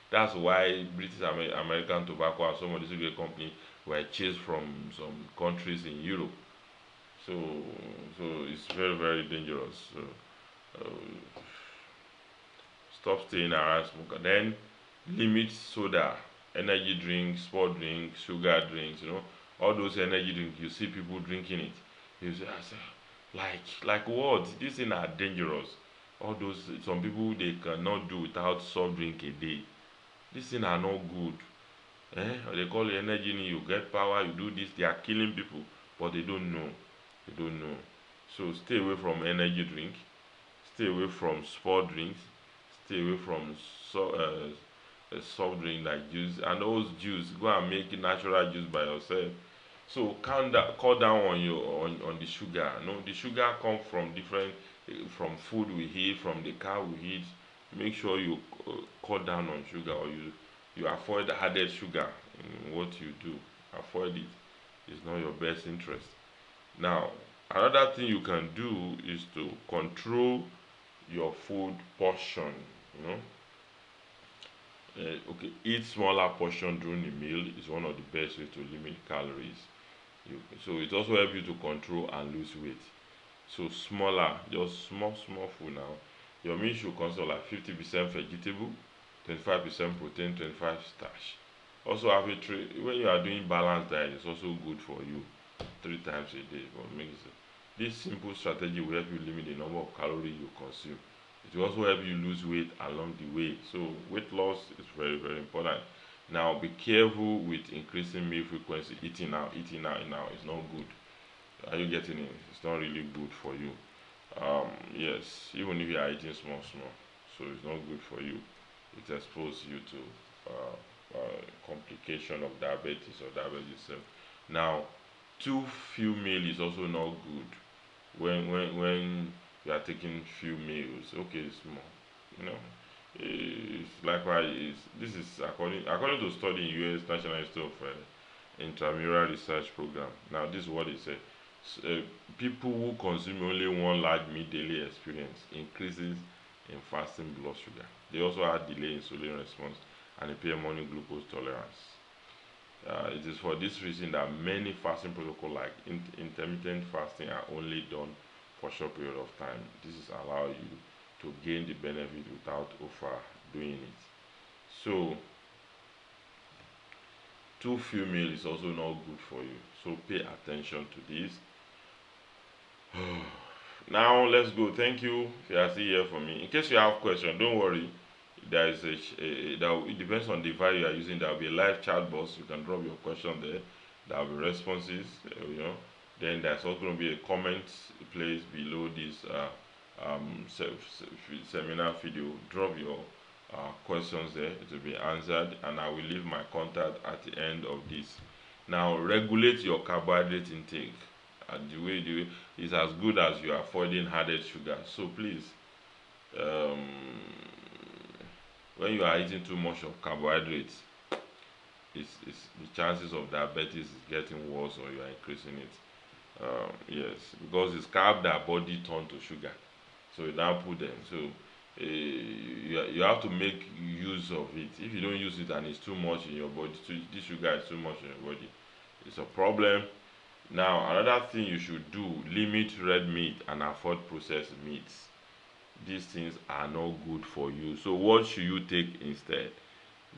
That's why American Tobacco and some of the cigarette companies were chased from some countries in Europe. So, so it's very, very dangerous. So, uh, stop staying around smoker. Then limit soda, energy drinks, sport drinks, sugar drinks. You know, all those energy drinks. You see people drinking it. You say, I say, like what? These things are dangerous. All those some people they cannot do without soft drink a day. These things are not good. Or they call it energy. You get power. You do this. They are killing people, but they don't know. They don't know. So stay away from energy drink. Stay away from sport drinks. Stay away from soft drink like juice and those juice. Go and make natural juice by yourself. So cut down on your on the sugar. No, the sugar come from different from food we eat, from the car we eat. Make sure you cut down on sugar or you avoid added sugar in what you do. Avoid it. It's not your best interest. Now, another thing you can do is to control your food portion. You know, okay, eat smaller portion during the meal is one of the best ways to limit calories. So it also helps you to control and lose weight. So smaller, just small food now. Your meal should consist of like 50% vegetable, 25% protein, 25 starch. Also have a tray when you are doing balanced diet, it's also good for you 3 times a day. But make it this simple strategy will help you limit the number of calories you consume. It will also help you lose weight along the way. So weight loss is very, very important. Now be careful with increasing meal frequency. Eating now is not good. Are you getting it? It's not really good for you. Yes, even if you are eating small, so it's not good for you. It exposes you to complication of diabetes or diabetes itself. Now, too few meal is also not good. When you are taking few meals, okay, it's small. You know, it's likewise. This is according to study in U.S. National Institute of Intramural Research Program. Now, this is what it said. People who consume only one large meal daily experience increases in fasting blood sugar. They also have delay insulin response and impair morning glucose tolerance. It is for this reason that many fasting protocols like intermittent fasting are only done for a short period of time. This is allow you to gain the benefit without overdoing it. So too few meal is also not good for you. So pay attention to this. Now let's go. Thank you if you are still here for me. In case you have question, don't worry. There is it depends on the device you are using. There will be a live chat box. You can drop your question there. There will be responses. Then there's also going to be a comment place below this seminar video. Drop your questions there. It will be answered, and I will leave my contact at the end of this. Now, regulate your carbohydrate intake. And the way you do it is as good as you are avoiding added sugar. So please, um, when you are eating too much of carbohydrates, it's the chances of diabetes is getting worse, or you are increasing it. Yes, because it's carb that body turn to sugar, so you now put them. So you have to make use of it. If you don't use it and it's too much in your body, this sugar is too much in your body, it's a problem. Now, another thing you should do: limit red meat and avoid processed meats. These things are not good for you. So what should you take instead?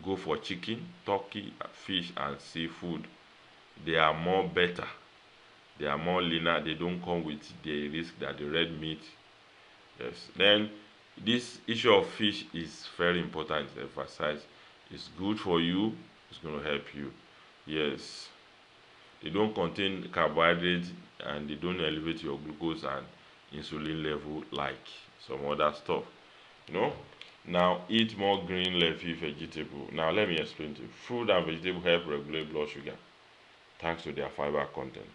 Go for chicken, turkey, fish, and seafood. They are more better. They are more leaner. They don't come with the risk that the red meat. Yes. Then this issue of fish is very important to emphasize. It's good for you. It's going to help you. Yes. They don't contain carbohydrates, and they don't elevate your glucose and insulin level like some other stuff. You know. Now eat more green leafy vegetable. Now let me explain to you. Fruit and vegetable help regulate blood sugar thanks to their fiber content.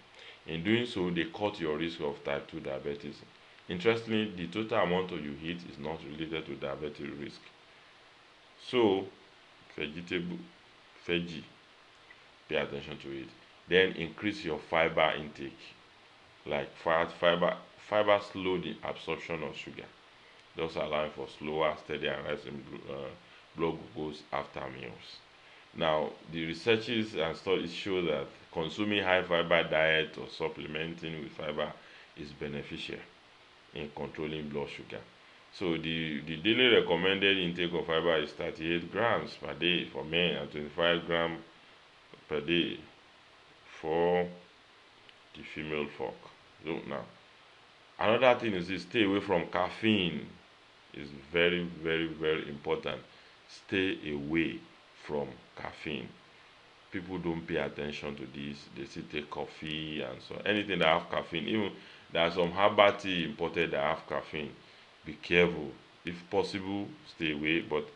In doing so, they cut your risk of type 2 diabetes. Interestingly, the total amount of you eat is not related to diabetes risk. So, vegetable, veggie, pay attention to it. Then increase your fiber intake. Like fiber slow the absorption of sugar, thus allowing for slower, steady, and rising blood glucose after meals. Now, the researches and studies show that consuming high fiber diet or supplementing with fiber is beneficial in controlling blood sugar. So, the daily recommended intake of fiber is 38 grams per day for men and 25 grams per day for the female folk. So, now, another thing is this: stay away from caffeine. Is very, very, very important. Stay away from caffeine. People don't pay attention to this. They still take coffee and so anything that have caffeine. Even there are some herbal tea imported that have caffeine. Be careful. If possible, stay away. But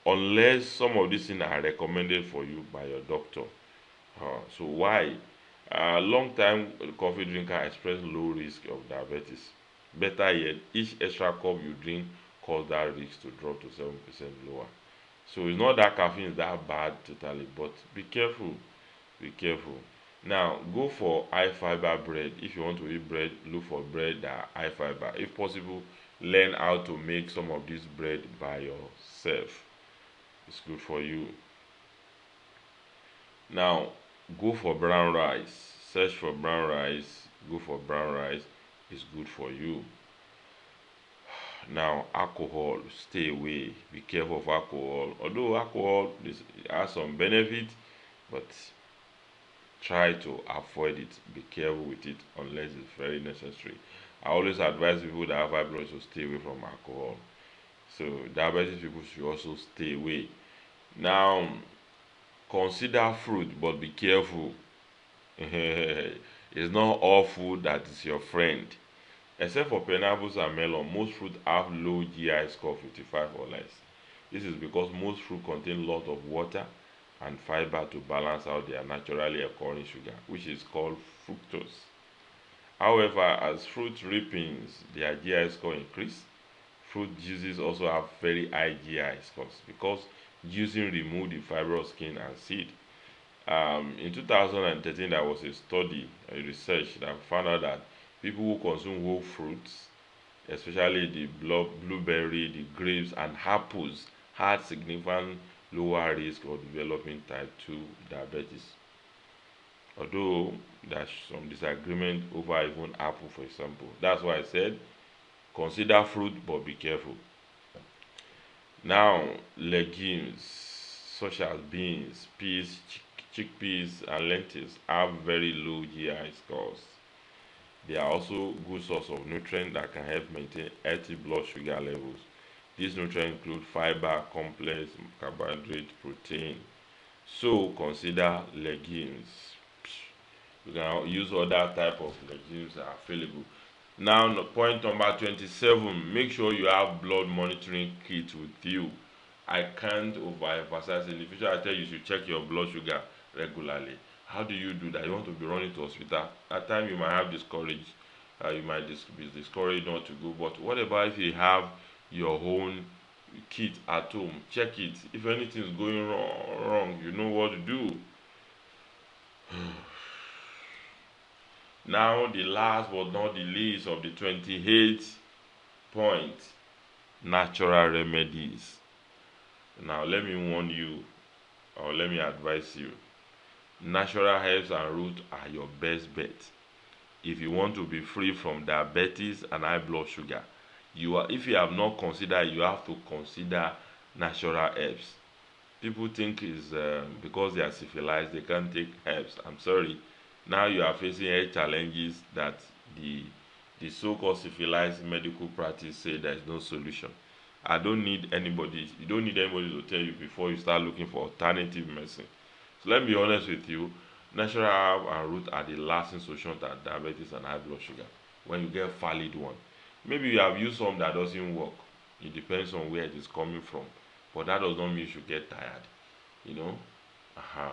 unless some of these things are recommended for you by your doctor. So why? Long time coffee drinker express low risk of diabetes. Better yet, each extra cup you drink cause that risk to drop to 7% lower. So it's not that caffeine is that bad totally, but be careful. Be careful. Now go for high fiber bread. If you want to eat bread, look for bread that are high fiber. If possible, learn how to make some of this bread by yourself. It's good for you. Now go for brown rice. Search for brown rice. Go for brown rice. It's good for you. Now, alcohol, stay away. Be careful of alcohol. Although alcohol has some benefit, but try to avoid it. Be careful with it unless it's very necessary. I always advise people that have high blood to stay away from alcohol. So diabetes people should also stay away. Now, consider fruit, but be careful. It's not all food that is your friend. Except for pineapples and melon, most fruit have low GI score 55 or less. This is because most fruit contain lot of water and fiber to balance out their naturally occurring sugar, which is called fructose. However, as fruit ripens, their GI score increase. Fruit juices also have very high GI scores because juicing remove the fibrous skin and seed. In 2013, there was a research that found out that people who consume whole fruits, especially the blueberry, the grapes, and apples, had significant lower risk of developing type 2 diabetes. Although there's some disagreement over even apple, for example. That's why I said consider fruit, but be careful. Now, legumes such as beans, peas, chickpeas, and lentils have very low GI scores. They are also good source of nutrients that can help maintain healthy blood sugar levels. These nutrients include fiber, complex, carbohydrate, protein. So consider legumes. You can use other type of legumes that are available. Now, point number 27, make sure you have blood monitoring kit with you. I can't overemphasize. In the future, I tell you, you should check your blood sugar regularly. How do you do that? You want to be running to hospital. At times, you might have discouraged. You might be discouraged not to go. But what about if you have your own kit at home? Check it. If anything is going wrong, you know what to do. Now, the last but not the least of the 28th point, natural remedies. Now, let me warn you, or let me advise you, natural herbs and roots are your best bet. If you want to be free from diabetes and high blood sugar, if you have not considered, you have to consider natural herbs. People think is because they are civilized, they can't take herbs. I'm sorry. Now you are facing health challenges that the the so-called civilized medical practice say there is no solution. I don't need anybody. You don't need anybody to tell you before you start looking for alternative medicine. So let me be honest with you. Natural herb and root are the lasting solution to diabetes and high blood sugar. When you get valid one, maybe you have used some that doesn't work. It depends on where it is coming from, but that does not mean you should get tired. You know. Uh-huh.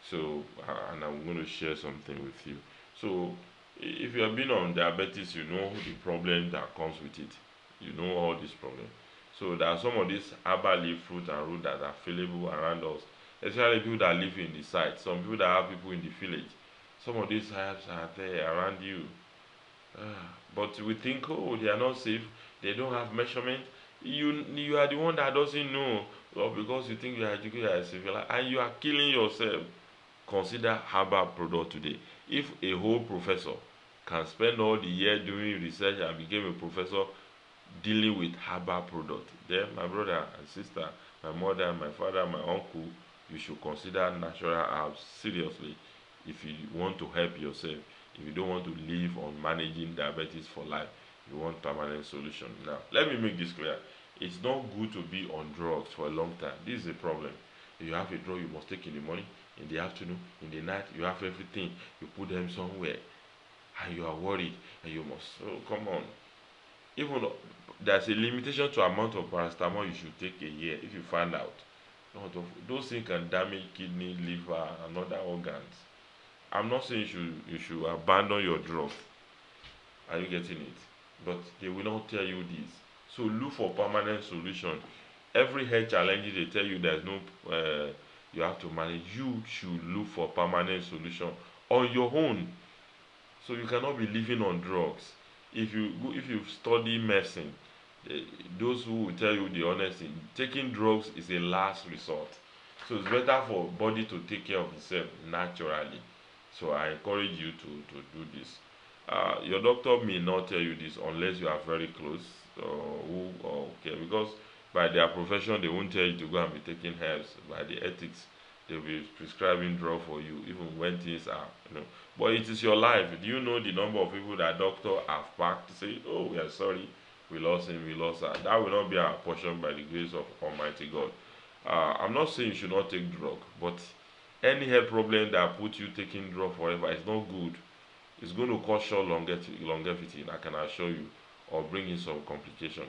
So, and I'm going to share something with you. So, if you have been on diabetes, you know the problem that comes with it. You know all these problems. So, there are some of these herbal leaf, fruit, and root that are available around us, especially people that live in the site. Some people that have people in the village. Some of these herbs are there around you. But we think, oh, they are not safe. They don't have measurement. You are the one that doesn't know, or because you think you are educated as civil, and you are killing yourself. Consider herbal product today. If a whole professor can spend all the year doing research and became a professor dealing with herbal product, then my brother and sister, my mother, my father, my uncle, you should consider natural herbs seriously if you want to help yourself. If you don't want to live on managing diabetes for life, you want permanent solution. Now, let me make this clear. It's not good to be on drugs for a long time. This is a problem. If you have a drug you must take in the morning, in the afternoon, in the night, you have everything. You put them somewhere and you are worried and you must, oh, come on. Even though there's a limitation to amount of paracetamol you should take a year if you find out. Those things can damage kidney, liver, and other organs. I'm not saying you should abandon your drug. Are you getting it? But they will not tell you this. So look for permanent solution. Every health challenge they tell you there's no you have to manage. You should look for permanent solution on your own. So you cannot be living on drugs. If you study medicine, eh, those who will tell you the honest thing, taking drugs is a last resort. So it's better for body to take care of itself naturally. So I encourage you to do this. Your doctor may not tell you this unless you are very close or okay, because by their profession they won't tell you to go and be taking herbs. By the ethics, they'll be prescribing drug for you even when things are, but it is your life. Do you know the number of people that doctor have packed to say, oh, we are sorry, we lost him, we lost her? That will not be our portion by the grace of Almighty God. I'm not saying you should not take drug, but any health problem that put you taking drug forever is not good. It's going to cause short longevity, I can assure you, or bring in some complication.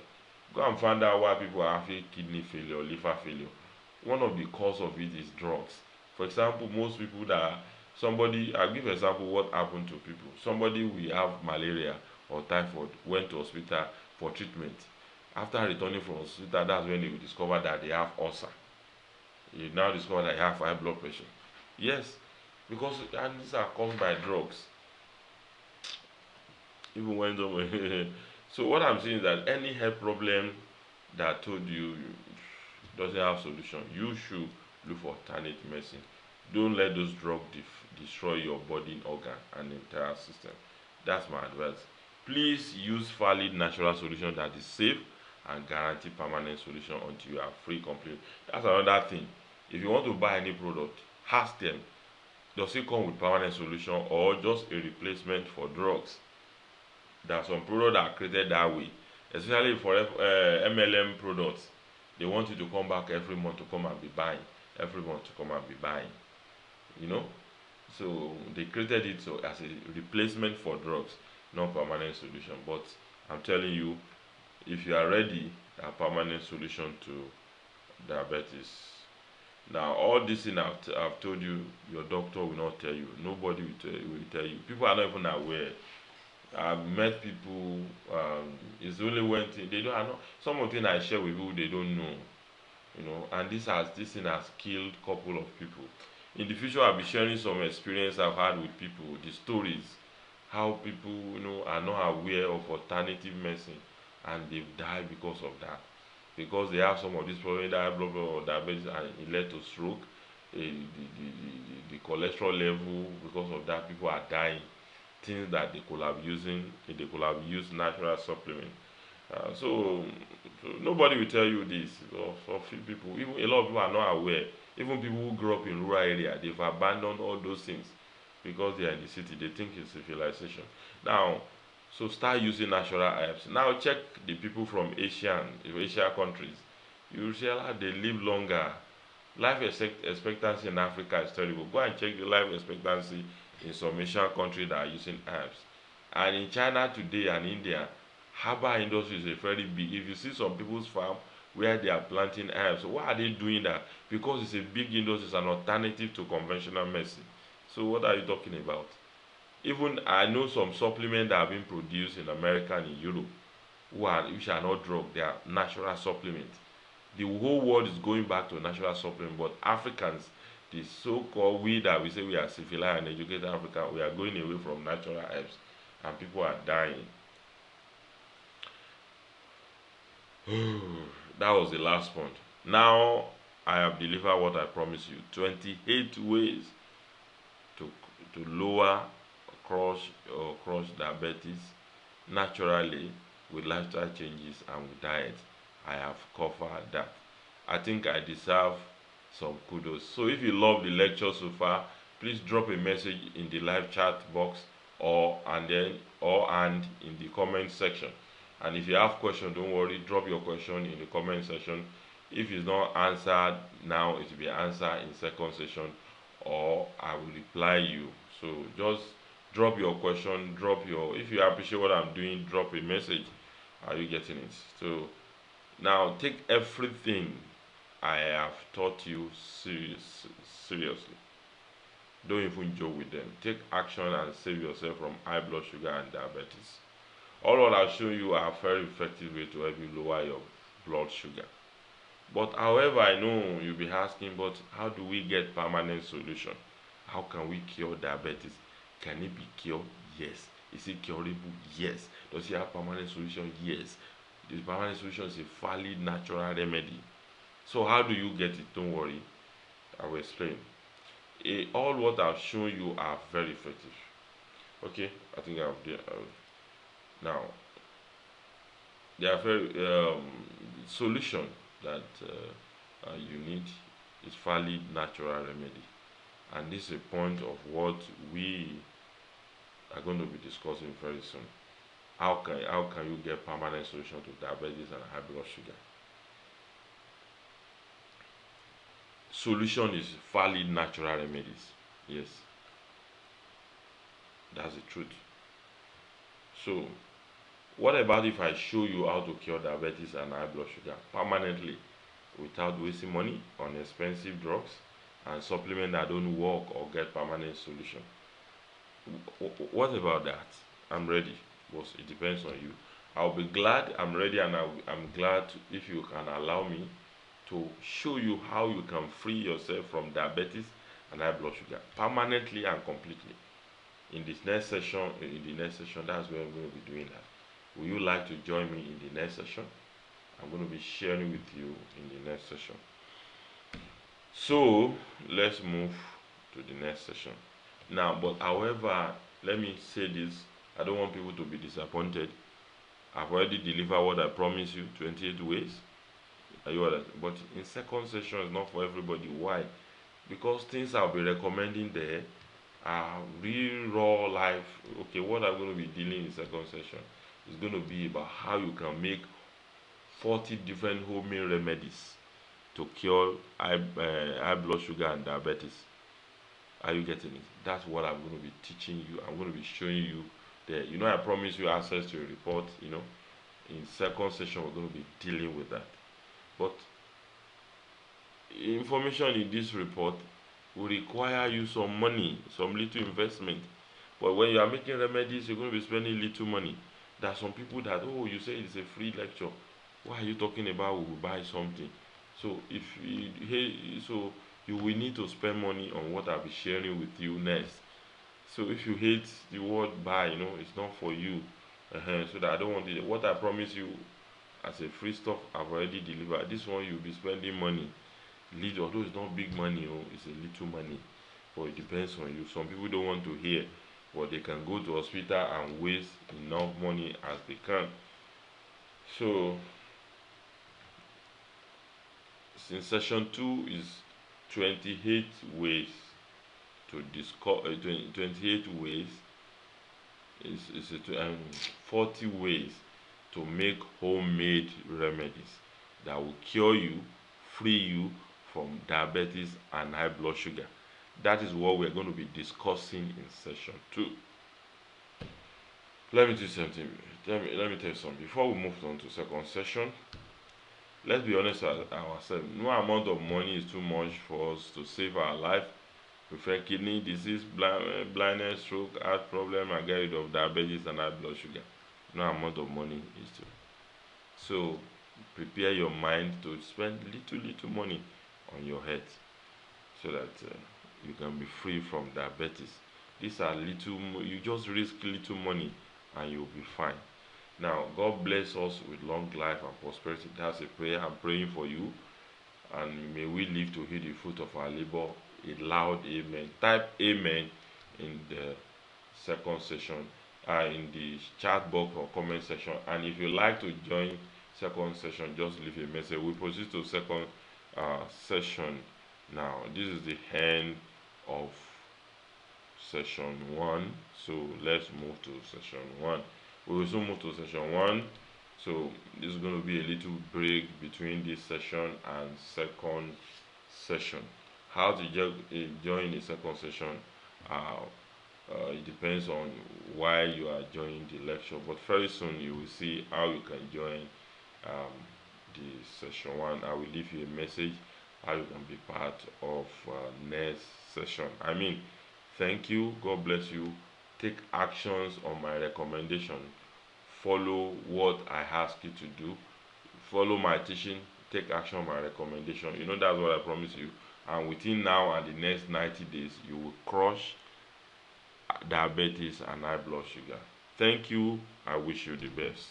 Go and find out why people are having kidney failure, liver failure. One of the cause of it is drugs. For example, most people that somebody, I'll give an example what happened to people. Somebody will have malaria or typhoid, went to hospital for treatment. After returning from hospital, that's when they will discover that they have ulcer. You now discover that you have high blood pressure. Yes, because and these are caused by drugs. Even when so what I'm saying is that any health problem that told you doesn't have solution, you should look for alternate medicine. Don't let those drugs destroy your body organ and entire system. That's my advice. Please use valid natural solution that is safe and guarantee permanent solution until you are free completely. That's another thing. If you want to buy any product, ask them, does it come with permanent solution or just a replacement for drugs? There are some products that are created that way, especially for MLM products. They want you to come back every month to come and be buying, every month to come and be buying. You know, so they created it so as a replacement for drugs, not permanent solution. But I'm telling you, if you are ready, a permanent solution to diabetes. Now, all this thing I've told you, your doctor will not tell you. Nobody will tell you. People are not even aware. I've met people. It's only when they don't. I know some of the things I share with you, they don't know. And this thing has killed couple of people. In the future, I'll be sharing some experience I've had with people, the stories, how people are not aware of alternative medicine, and they've died because of that, because they have some of these problems, that high blood pressure or diabetes, and it led to stroke. The cholesterol level, because of that, people are dying. Things that they could have used natural supplement. So nobody will tell you this. For few people, even a lot of people are not aware. Even people who grew up in rural area, they've abandoned all those things because they are in the city. They think it's civilization. Now, so start using natural herbs. Now check the people from Asia countries. You realize they live longer. Expectancy in Africa is terrible. Go and check the life expectancy in some Asian countries that are using herbs. And in China today and India, herbal industry is a very big. If you see some people's farm where they are planting herbs, so why are they doing that? Because it's a big industry, it's an alternative to conventional medicine. So what are you talking about? Even I know some supplements that have been produced in America and in Europe, which are not drug, they are natural supplements. The whole world is going back to natural supplement, but Africans, the so-called we that we say we are civilized and educated Africa, we are going away from natural herbs, and people are dying. That was the last point. Now I have delivered what I promised you: 28 ways to lower crush diabetes naturally with lifestyle changes and with diet. I have covered that. I think I deserve some kudos. So if you love the lecture so far, please drop a message in the live chat box and in the comment section. And if you have questions, don't worry, drop your question in the comment section. If it's not answered now, it will be answered in second session, or I will reply you. So just drop your question, if you appreciate what I'm doing, drop a message. Are you getting it? So now take everything I have taught you seriously. Don't even joke with them. Take action and save yourself from high blood sugar and diabetes. All what I've shown you are very effective way to help you lower your blood sugar. But however, I know you'll be asking, but how do we get permanent solution? How can we cure diabetes? Can it be cured? Yes. Is it curable? Yes. Does it have permanent solution? Yes. The permanent solution is a valid natural remedy. So how do you get it? Don't worry, I will explain. All what I've shown you are very effective. Okay, I think now there are very solution that you need is valid natural remedy, and this is a point of what we are going to be discussing very soon. How can you get permanent solution to diabetes and high blood sugar? Solution is valid natural remedies. Yes, that's the truth. So what about if I show you how to cure diabetes and high blood sugar permanently without wasting money on expensive drugs and supplements that don't work or get permanent solution? What about that? I'm ready, but it depends on you. I'll be glad. I'm ready, and I'm glad if you can allow me to show you how you can free yourself from diabetes and high blood sugar permanently and completely. In the next session, that's where I'm going to be doing that. Would you like to join me in the next session? I'm going to be sharing with you in the next session. So let's move to the next session now. But however, let me say this: I don't want people to be disappointed. I've already delivered what I promised you, 28 ways. Are you understand? But in second session is not for everybody. Why? Because things I'll be recommending there are real raw life. Okay, what I'm going to be dealing in second session It's going to be about how you can make 40 different homemade remedies to cure high blood sugar and diabetes. Are you getting it? That's what I'm going to be teaching you. I'm going to be showing you that. I promise you access to a report. In second session, we're going to be dealing with that. But information in this report will require you some money, some little investment. But when you are making remedies, you're going to be spending little money. There are some people that, oh, you say it's a free lecture. Why are you talking about we will buy something? So you will need to spend money on what I'll be sharing with you next. So if you hate the word buy, it's not for you. So that I don't want it. What I promise you as a free stuff, I've already delivered. This one you'll be spending money. Although it's not big money, it's a little money. But it depends on you. Some people don't want to hear, but they can go to hospital and waste enough money as they can. So since session 2 is 28 ways to discuss 28 ways is 40 ways to make homemade remedies that will cure you, free you from diabetes and high blood sugar. That is what we're going to be discussing in session 2. Let me do something. Let me tell you something. Before we move on to second session, let's be honest with ourselves. No amount of money is too much for us to save our life, prevent kidney disease, blindness, stroke, heart problem, and get rid of diabetes and high blood sugar. No amount of money is too. So prepare your mind to spend little money on your health, so that you can be free from diabetes. These are you just risk little money and you'll be fine. Now, God bless us with long life and prosperity. That's a prayer I'm praying for you. And may we live to hear the fruit of our labor. A loud amen. Type amen in the second session, in the chat box or comment section. And if you like to join second session, just leave a message. We proceed to second session now. This is the end of session 1. So let's move to session 1. We will soon move to session 1. So this is going to be a little break between this session and second session. How to join the second session, it depends on why you are joining the lecture, but very soon you will see how you can join the session 1. I will leave you a message how you can be part of next session. Thank you. God bless you. Take actions on my recommendation. Follow what I ask you to do. Follow my teaching. Take action on my recommendation. That's what I promise you. And within now and the next 90 days, you will crush diabetes and high blood sugar. Thank you. I wish you the best.